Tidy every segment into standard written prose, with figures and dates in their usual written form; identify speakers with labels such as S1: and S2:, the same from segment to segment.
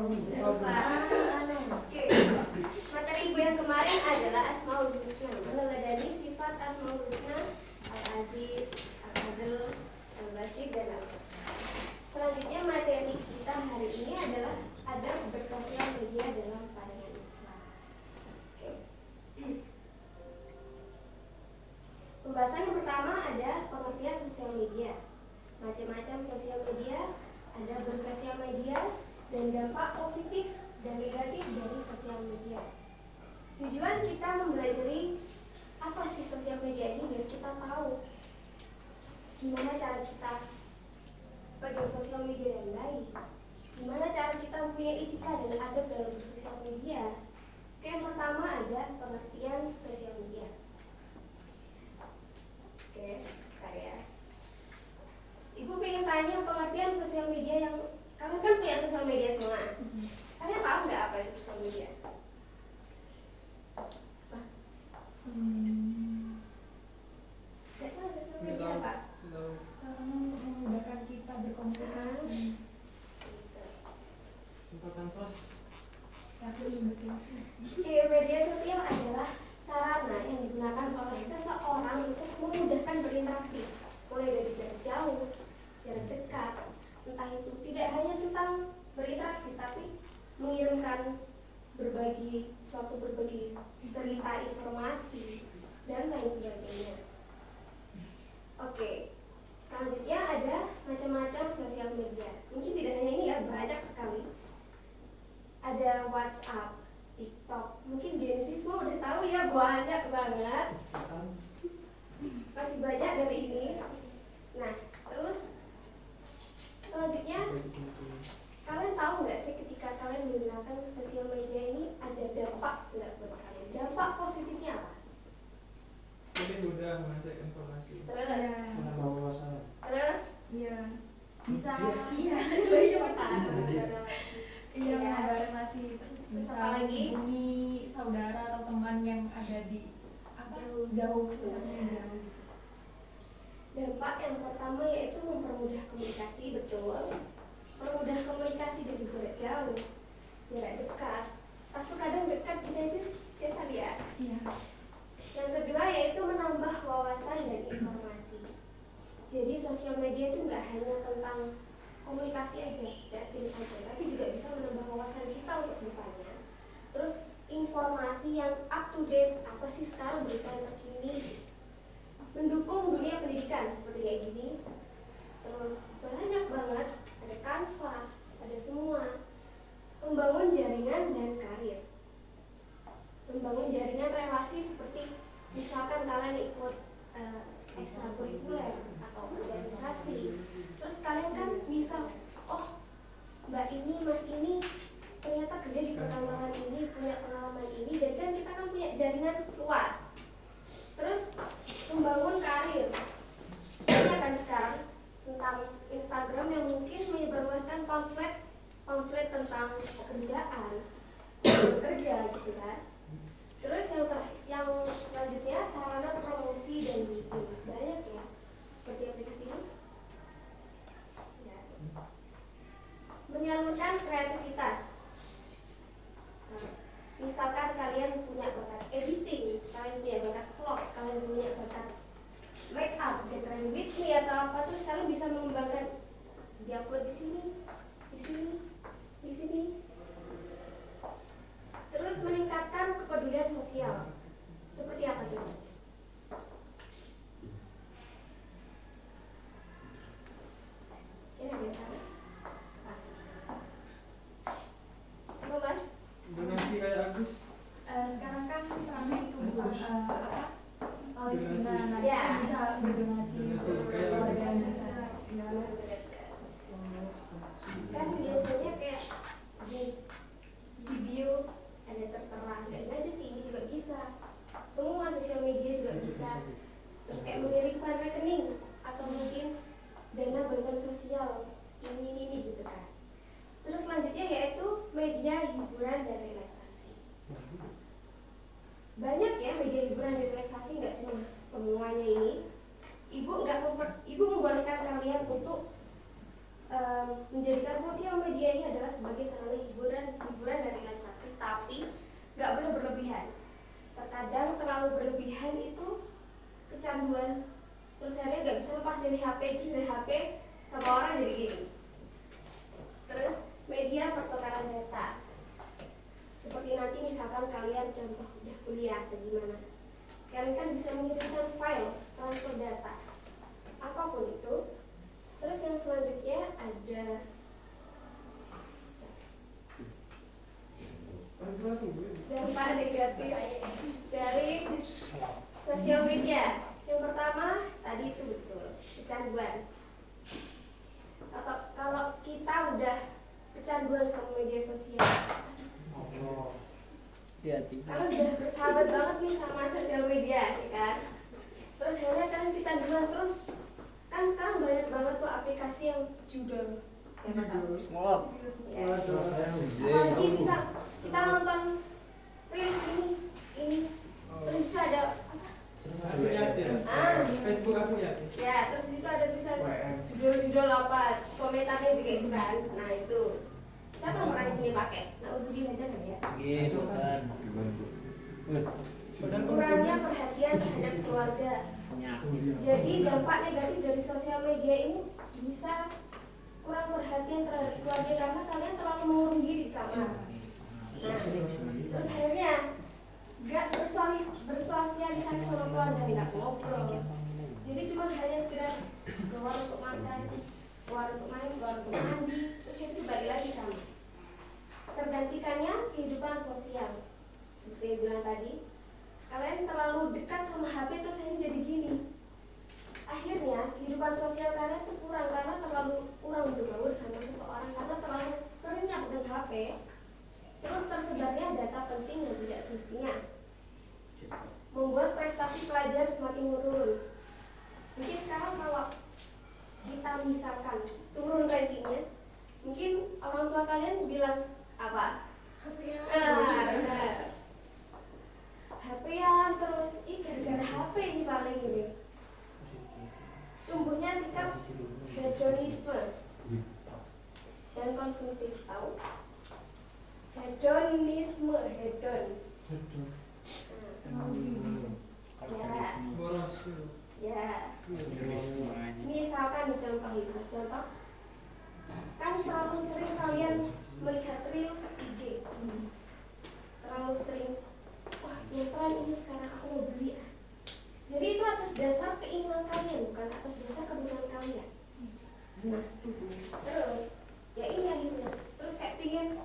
S1: lupa. Oke. Materi ibu yang kemarin adalah Asmaul Husna, meneladani sifat Asmaul Husna, Al-Aziz, Al-Adil, Al-Basir, dan Al-Fatah. Selanjutnya materi kita hari ini adalah adab bersosial media dalam pandangan Islam. Oke. Pembahasan yang pertama ada pengertian sosial media, macam-macam sosial media, ada bersosial media, dan dampak positif dan negatif dari sosial media. Tujuan kita mempelajari apa sih sosial media ini biar kita tahu gimana cara kita pegang sosial media yang baik, gimana cara kita mempunyai etika dan adab dalam bersosial media. Oke, yang pertama ada pengertian sosial media. Oke, karya. Ibu pengen tanya pengertian sosial media yang kalian kan punya sosial media semua. Kalian tahu nggak apa itu sosial media? Nggak tahu sosial media apa?
S2: Sarana untuk memudahkan kita berkomunikasi.
S3: Tempat sos.
S1: Oke, media sosial adalah sarana yang digunakan oleh seseorang untuk memudahkan berinteraksi, mulai dari jarak jauh, jarak dekat, entah itu tidak hanya tentang berinteraksi, tapi mengirimkan berbagi cerita, informasi, dan lain sebagainya. Oke, selanjutnya ada macam-macam sosial media. Mungkin tidak hanya ini ya, banyak sekali. Ada WhatsApp, TikTok. Mungkin Genesis semua udah tahu ya, banyak banget. Masih banyak dari ini. Nah, terus selanjutnya kalian tahu nggak sih ketika kalian menggunakan sosial media ini ada dampak nggak buat kalian? Dampak positifnya apa?
S3: Jadi mudah mengakses informasi.
S1: Terus?
S3: Menambah wawasan.
S1: Terus?
S2: Iya.
S1: Bisa?
S2: Iya. Iya, menambah relasi. Terus bisa
S1: apa lagi?
S2: menghubungi saudara atau teman yang ada di jauh.
S1: Dampak yang pertama yaitu mempermudah komunikasi, betul. Mempermudah komunikasi dari jarak jauh, jarak dekat, atau kadang dekat kita itu ya tadi ya.
S2: Iya.
S1: Yang kedua yaitu menambah wawasan dan informasi. Jadi sosial media itu nggak hanya tentang komunikasi aja, chatting aja, tapi juga bisa menambah wawasan kita untuk depannya. Terus informasi yang up to date, apa sih sekarang berita yang terkini, mendukung dunia pendidikan seperti kayak gini. Terus banyak banget, ada Canva, ada semua. Membangun jaringan dan karir, membangun jaringan relasi seperti misalkan kalian ikut ekstrakurikuler atau organisasi, terus kalian kan bisa, oh mbak ini, mas ini ternyata kerja di perkantoran ini, punya pengalaman ini, jadi kan kita kan punya jaringan luas. Terus membangun karir, banyak kan sekarang tentang Instagram yang mungkin menyebarluaskan pamflet tentang pekerjaan, kerja gitu kan. Terus yang selanjutnya sarana promosi dan bisnis, banyak ya, seperti aplikasi ini ya. Menyalurkan kreativitas. Nah, misalkan kalian punya bakat editing, kalian punya bakat vlog, kalian punya bakat make up, get ready with me atau apa, terus kalian bisa mengembangkan, diupload di sini, di sini, di sini. Terus meningkatkan kepedulian sosial. Seperti apa coba? Ini ada sana. Apa, Mas?
S3: Donasi kayak Agus.
S2: Sekarang kan ramai itu apa?
S3: Donasi.
S1: Ya.
S2: Bisa berdonasi
S3: Donasi
S2: untuk
S3: kayak
S2: keluarga
S3: Agus.
S2: yang susah. Ya.
S1: Kan biasanya kayak di video ada tertera, nggak ini aja sih, ini juga bisa. Semua sosial media juga bisa. Terus kayak mengirimkan rekening atau mungkin dana bantuan sosial ini gitu kan. Terus selanjutnya yaitu media hiburan dan relaksasi. Banyak ya media hiburan dan relaksasi, nggak cuma semuanya ini. Ibu membolehkan kalian untuk menjadikan sosial media ini adalah sebagai sarana hiburan dan relaksasi, tapi nggak boleh berlebihan. Terkadang terlalu berlebihan itu kecanduan, terus akhirnya nggak bisa lepas dari HP sama orang jadi gini. Terus media pertukaran data, seperti nanti misalkan kalian contoh udah kuliah atau gimana, kalian kan bisa mengirimkan file transfer data apapun itu. Terus yang selanjutnya ada dampak negatif dari sosial media. Yang pertama tadi itu betul, kecanduan. Atau kalau kita udah kecanduan sama media sosial, kalau udah bersahabat banget nih sama sosial media, ya kan? Terus akhirnya kan kecanduan terus. Kan sekarang banyak banget tuh aplikasi yang judul, siapa tahu? Ya. Apalagi bisa kita nonton reels ini, terus bisa ada
S3: Aku lihat ya. Facebook aku lihat.
S1: ya, terus itu ada tulisan judul apa, komentarnya juga itu kan. Nah itu siapa yang pernah di sini pakai? Nauzubillah jangan ya.
S4: Gitu kan.
S1: Kurangnya perhatian terhadap keluarga. Jadi dampak negatif dari sosial media ini bisa kurang perhatian terhadap keluarga karena kalian terlalu mengurung diri di kamar. Nah, terus akhirnya nggak bersosialisasi sama keluarga, nggak ngobrol. Jadi cuma hanya sekedar keluar untuk makan, keluar untuk main, keluar untuk mandi, terus itu balik lagi kamar. Tergantikannya kehidupan sosial. Seperti yang bilang tadi, kalian terlalu dekat sama HP terus ini jadi gini. Akhirnya kehidupan sosial kalian itu kurang karena terlalu kurang bergaul sama seseorang karena terlalu seringnya pegang HP. Terus tersebarnya data penting yang tidak semestinya, membuat prestasi pelajar semakin menurun. Mungkin sekarang kalau kita misalkan turun rankingnya, mungkin orang tua kalian bilang apa? HP-an terus, gara-gara HP ini paling ini. Tumbuhnya sikap hedonisme dan konsumtif, tahu? Hedonisme, hedon.
S3: Boros.
S1: Ya. Misalkan dicontohin, contoh. Kan terlalu sering kalian melihat reels IG. Terlalu sering. Wah, yang tren ini sekarang aku mau beli. Jadi itu atas dasar keinginan kalian, bukan atas dasar kebutuhan kalian. Nah, terus ya ini akhirnya. Terus kayak pingin,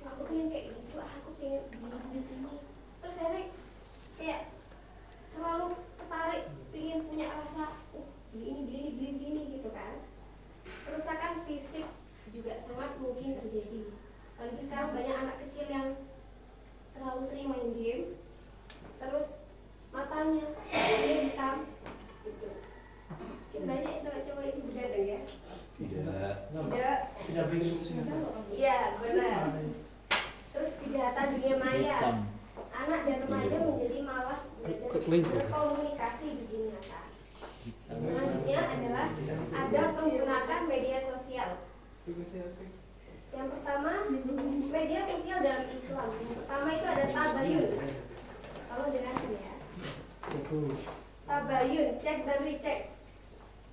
S1: aku pingin kayak gitu, aku pingin beli ini. Terus akhirnya kayak selalu tertarik, pingin punya rasa, beli ini gitu kan. Kerusakan fisik juga sangat mungkin terjadi. Apalagi sekarang banyak anak kecil yang terlalu sering main game, terus matanya hitam gitu. Mungkin banyak cowok-cowok itu begadang ya.
S3: Tidak pengen kesini.
S1: Iya benar. Terus kejahatan dunia maya, anak dan remaja menjadi malas belajar berkomunikasi di dunia nyata. Selanjutnya adalah ada menggunakan media sosial. Yang pertama, media sosial dalam Islam. Yang pertama itu ada tabayun. Tolong dengarkan ya. Tabayun, cek dan recheck.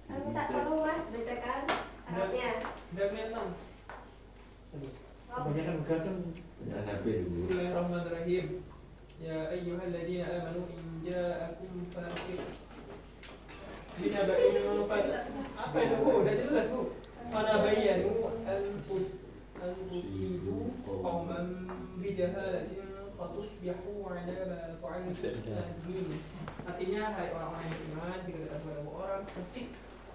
S1: Kamu tak tahu mas, bacakan Arabnya.
S3: Tidak kelihatan. Kebanyakan begadang. Bismillahirrahmanirrahim. Ya ayyuhalladzina amanu in ja'akum fasiqun binaba'in apa itu Bu? Udah jelas Bu. Fanabayyanu anfusidu qauman bijahalatin fatusbihu ala ma fa'altum nadimin. Artinya hai orang-orang yang beriman, jika datang kepada orang fasik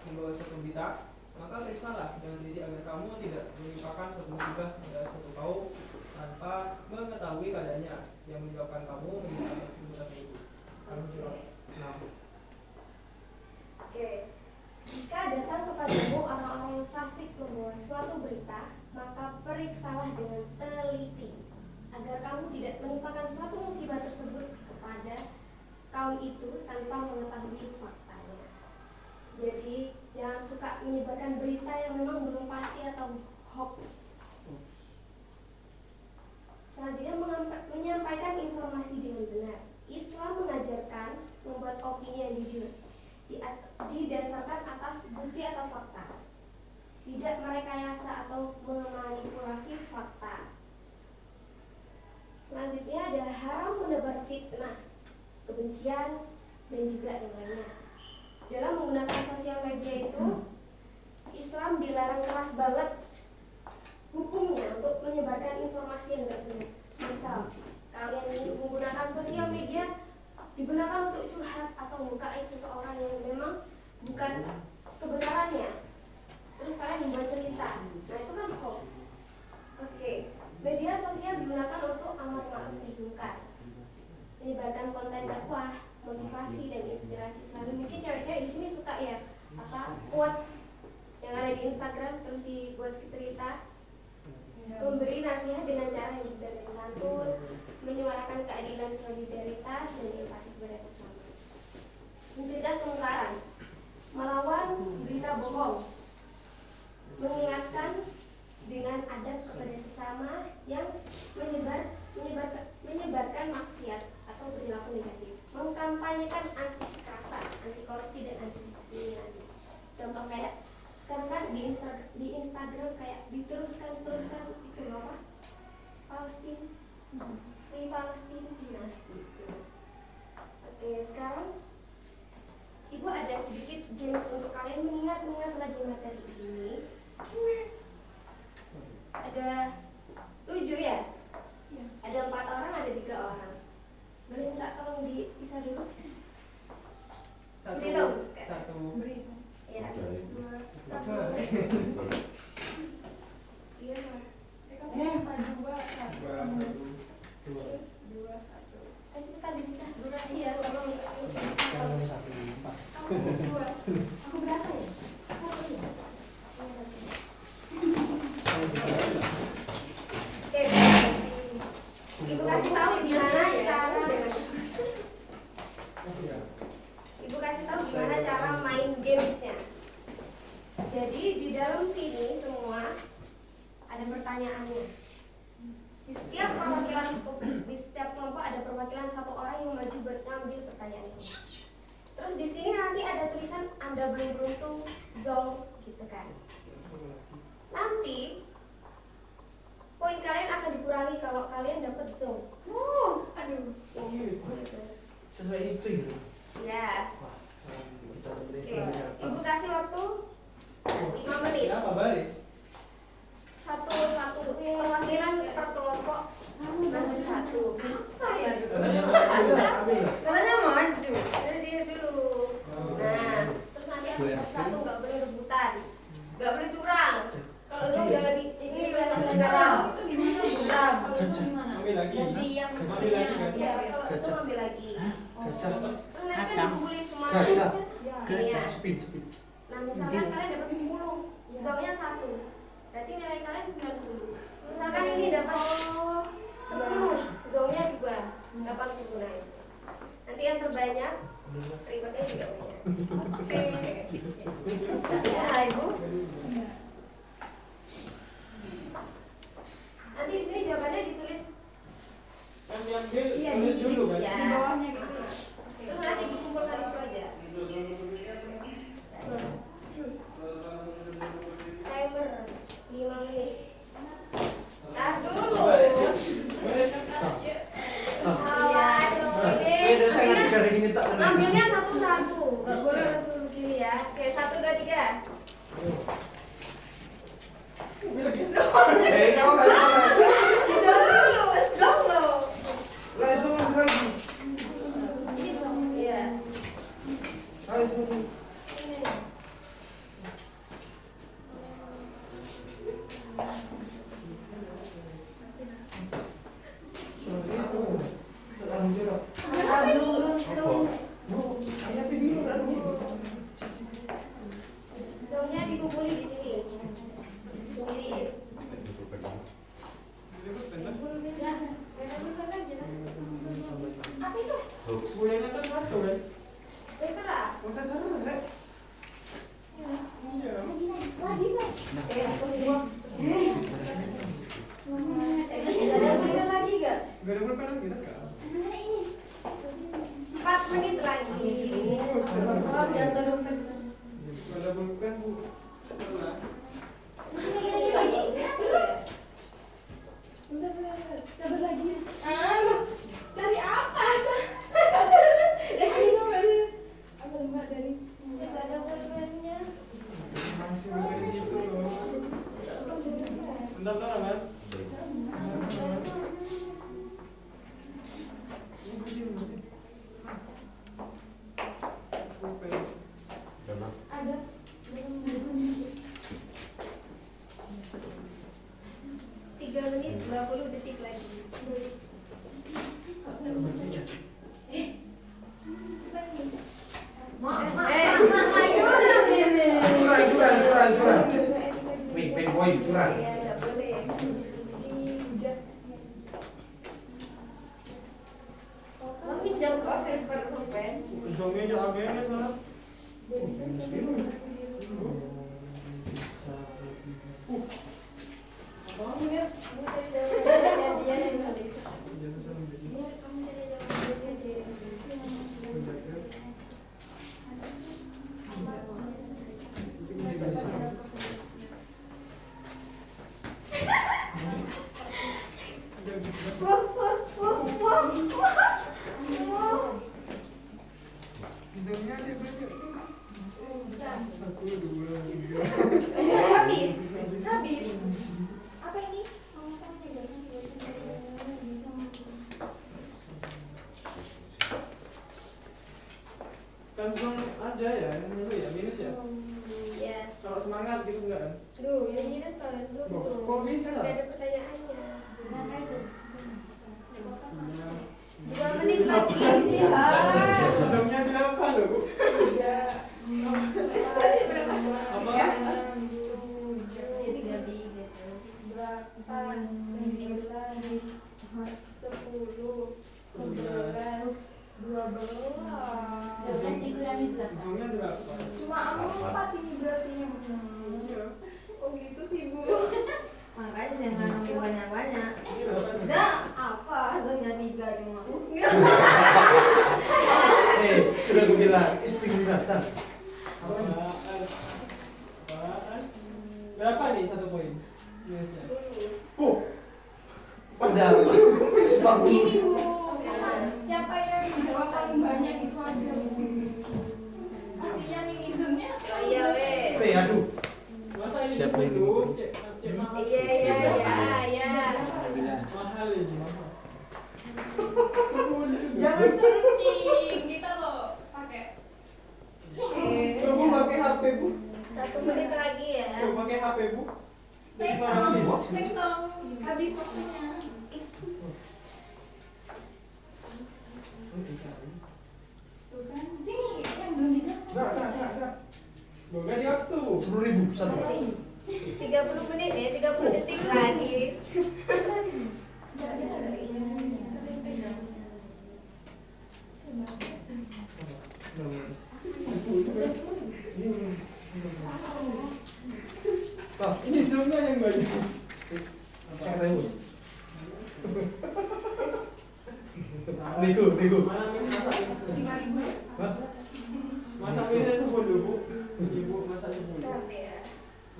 S3: membawa suatu berita, maka periksalah dengan diri agar kamu tidak menimpakan suatu musibah pada suatu kaum tanpa mengetahui keadaannya yang menyebabkan kamu menyesal perbuatan itu. Al-Hujurat 6.
S1: Oke. Jika datang kepadamu orang-orang yang fasik membawa suatu berita, maka periksalah dengan teliti agar kamu tidak menimpakan suatu musibah tersebut kepada kaum itu tanpa mengetahui faktanya. Jadi jangan suka menyebarkan berita yang memang belum pasti atau hoax. Selanjutnya menyampaikan informasi dengan benar. Islam mengajarkan membuat opini yang jujur didasarkan atas bukti atau fakta, tidak merekayasa atau memanipulasi fakta. Selanjutnya ada haram menebar fitnah, kebencian, dan juga yang lainnya. Dalam menggunakan sosial media itu, Islam dilarang keras banget hukumnya untuk menyebarkan informasi yang tidak benar. Misal, kalian menggunakan sosial media digunakan untuk curhat atau membuka aib seseorang yang memang bukan kebenarannya, terus kalian membuat cerita, nah itu kan hoax. Oke, media sosial digunakan untuk amar ma'ruf nahi munkar, menyebarkan konten dakwah, motivasi dan inspirasi Islami. Mungkin cewek-cewek di sini suka ya quotes yang ada di Instagram terus dibuat cerita, memberi nasihat dengan cara yang bijak dan santun, menyuarakan keadilan, solidaritas dan empati kepada sesama, mencegah kemungkaran, melawan berita bohong, mengingatkan dengan adab kepada sesama yang menyebarkan maksiat atau perilaku negatif, mengkampanyekan anti kekerasan, anti korupsi dan anti diskriminasi. Contoh kayak sekarang kan di Instagram kayak diteruskan itu apa? Palestina, Free Palestina, nah gitu. Oke, sekarang Ibu ada sedikit games untuk kalian mengingat lagi materi ini. Ada 7 ya? Ada 4 orang, ada 3 orang. Boleh minta tolong dipisah dulu?
S3: Satu.
S2: Beri.
S1: Ya. 2, 1. Iya.
S2: Dua, satu. Terus 2, 1.
S1: Kan cepetan dipisah durasi ya, tolong.
S4: Kalau 1, 4.
S1: Aku berapa ya? Oke, Ibu kasih tahu gimana cara main gamesnya. Jadi di dalam sini semua ada pertanyaannya. Di setiap kelompok ada perwakilan 1 orang yang maju buat ngambil pertanyaan ini. Terus di sini nanti ada tulisan Anda belum beruntung, zong, gitu kan. Nanti poin kalian akan dikurangi kalau kalian dapat zong.
S2: Aduh.
S4: Sesuai istri gitu.
S1: Ya.
S4: Wah,
S1: Oke. Ibu kasih waktu 5 menit.
S3: Apa baris?
S1: Satu perwakilan per kelompok nomor 1. Apa ya? Katanya maju. Udah dia dulu. Nah, terus nanti yang nomor 1 nggak boleh rebutan, nggak boleh curang. Kalau zong jangan di ini sekarang.
S2: Itu gimana?
S3: Ambil lagi.
S2: Jadi yang
S3: Ambil lagi kan?
S1: Ya, kalau zong ambil lagi.
S4: Kaca.
S1: Terus nanti kan dikumpulin semua.
S4: Kaca.
S1: Iya.
S4: Speed.
S1: Nah, misalkan kalian dapat 10, zongnya 1. Berarti nilai kalian 90. Misalkan ini dapat 10, zongnya 2, 80. Nah, nanti yang terbanyak rewardnya juga banyak. Oke. Ya, Ibu. Nanti di sini jawabannya ditulis
S3: Kan diambil,
S1: iya,
S3: tulis dulu kan?
S1: ya.
S2: Di bawahnya gitu ya.
S1: Terus nanti dikumpulkan di situ aja. Timer 5 menit. Tar dulu.
S4: Beda sangat negara ini tak tenang.
S1: Ngambilnya satu-satu, nggak boleh langsung begini ya. Oke, 1, 2, 3.
S4: Kau kasih salah.
S1: Jauh dulu, zong lo.
S4: Langsung lagi.
S1: Ini zong, iya.
S4: Ayo dulu.
S1: Ini. Zongnya dikumpulin di sini. Sendiriin. Apa itu?
S3: Semuanya kan 1 kan?
S1: Terserah.
S3: Kita sana kan?
S1: Ada pulpen lagi gak?
S3: Gak ada pulpen lagi kan?
S1: 4 menit lagi. Oh, jangan dompet.
S3: Gak ada pulpen bu. 11.
S2: Coba lagi. Cari apa? Apa mbak dari?
S1: Gak ada pulpennya.
S3: Masih dari situ loh. Bentar kan?
S2: Ada.
S1: 3 menit 20 detik lagi.
S4: Curang. Pen boy, curang.
S1: Iya, nggak boleh. Mau pinjam kok server pulpen?
S3: Zoomnya aja agaknya sana. Apaan ya?
S1: Kamu dari zaman dia yang nulis.
S3: Jangan salah jadi.
S1: Kamu dari zaman dia.
S3: Zoomnya ada berapa? 1, 2, 3.
S2: Habis. Apa ini?
S3: Kan zoom ada ya, yang dulu ya, minus ya.
S1: Ya.
S3: Kalau semangat gitu enggak kan?
S1: Duh, yang minus tahu yang zoom
S3: Loh,
S1: tuh.
S3: kok bisa?
S1: Kan nggak ada pertanyaannya.
S2: Apa itu?
S1: 2 menit lagi.
S3: Zoomnya berapa loh bu? Apa?
S1: Jadi nggak bisa.
S3: Zoomnya berapa?
S2: Cuma 4 ini berarti yang
S3: Iya.
S2: oh gitu sih bu.
S1: Makanya jangan nunggu banyak-banyak.
S3: Ini berapa sih?
S1: Enggak, apa? Zoomnya 3 cuma.
S4: Sudah gue bilang istimewa.
S3: Apaan? Berapa nih 1 poin? Minusnya.
S4: Padahal minus banget.
S2: Ini bu, siapa yang jawab paling banyak itu aja bu. Aslinya minimumnya.
S1: Oh iya, weh.
S4: Aduh.
S3: Masa ini
S5: Siapa ini?
S3: 10? Cek mahal.
S1: Iya.
S3: Mahal ini, mahal.
S2: Jangan searching, kita loh pakai.
S3: Coba pakai HP bu.
S1: 1 menit lagi ya.
S3: Coba pakai HP bu. Dari mana
S2: Teknologi,
S3: nih?
S2: teknologi, habis waktunya. Tuh kan, sini yang belum dijawab.
S4: Enggak.
S3: Enggak di waktu.
S4: 10.000 satu.
S1: 30 menit ya, 30 detik lagi.
S3: Ini zoomnya yang banyak.
S4: Nego.
S3: Mana masak ini?
S2: 5.000 ya?
S4: Hah?
S3: Masak ini saya 10 bu. Ibu masak 10.
S1: Berapa ya?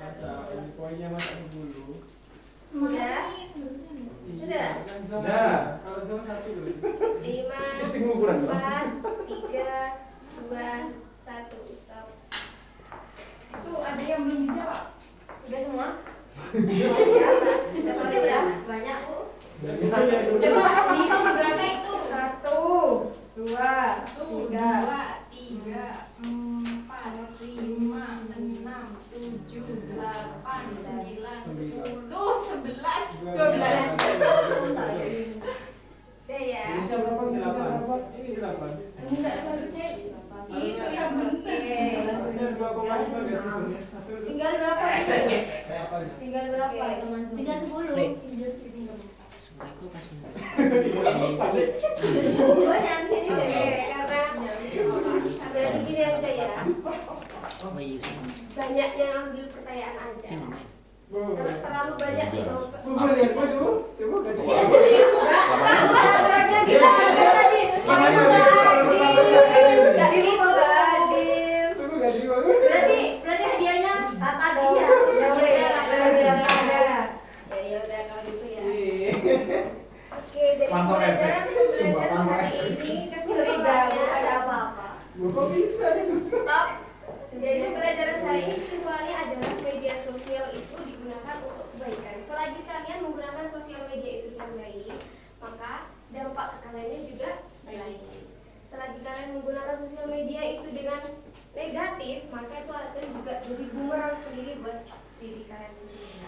S3: Masak ini poinnya masak 10.
S2: Semangat nih sebenarnya.
S1: Sudah?
S3: Kan zoom.
S4: Sudah.
S3: Kalau zoom 1 dulu.
S1: 5,
S4: Istimewa kurang.
S1: 4, 3, 2, 1. Stop.
S2: Itu ada yang belum dijawab.
S1: Udah semua? Ya, apa? Udah paling ya? Banyak bu.
S2: Coba dihitung berapa itu?
S1: 1, 2,
S2: 1, 2,
S1: 3.
S2: 3, 4, 5, 6, 7, 8, 9, 10, 11, 12.
S1: Udah ya.
S3: Indonesia berapa? 8. Ini 8.
S2: Enggak, seharusnya itu yang penting.
S3: Harusnya 2,5 guys zoomnya.
S1: Tinggal berapa nih?
S3: Apanya?
S1: Tinggal berapa? Tinggal 10. Gua jangan sini deh, karena berarti gini aja ya. Banyak yang ambil pertanyaan kepercayaan aja.
S4: Bu,
S1: Terlalu banyak gitu.
S4: boleh lihat Bu, coba gak ada.
S1: Lagi tadi. Jadi gitu adil.
S4: Coba gak sih Bu?
S1: Berarti hadiahnya Tata dong. Ya udah kalau gitu ya. Oke, dari
S4: Pantau
S1: pembelajaran
S4: efek.
S1: kita
S4: Sumpah,
S1: belajar
S4: pantau
S1: hari
S4: efek.
S1: ini kesimpulannya ada apa-apa.
S4: Bu, kok bisa nih?
S1: Stop. Jadi pembelajaran hari ini kesimpulannya adalah media sosial itu digunakan untuk kebaikan. Selagi kalian menggunakan sosial media itu dengan baik, maka dampak ke kaliannya juga baik. Selagi kalian menggunakan sosial media itu dengan negatif, maka itu akan juga jadi bumerang sendiri buat diri kalian sendiri.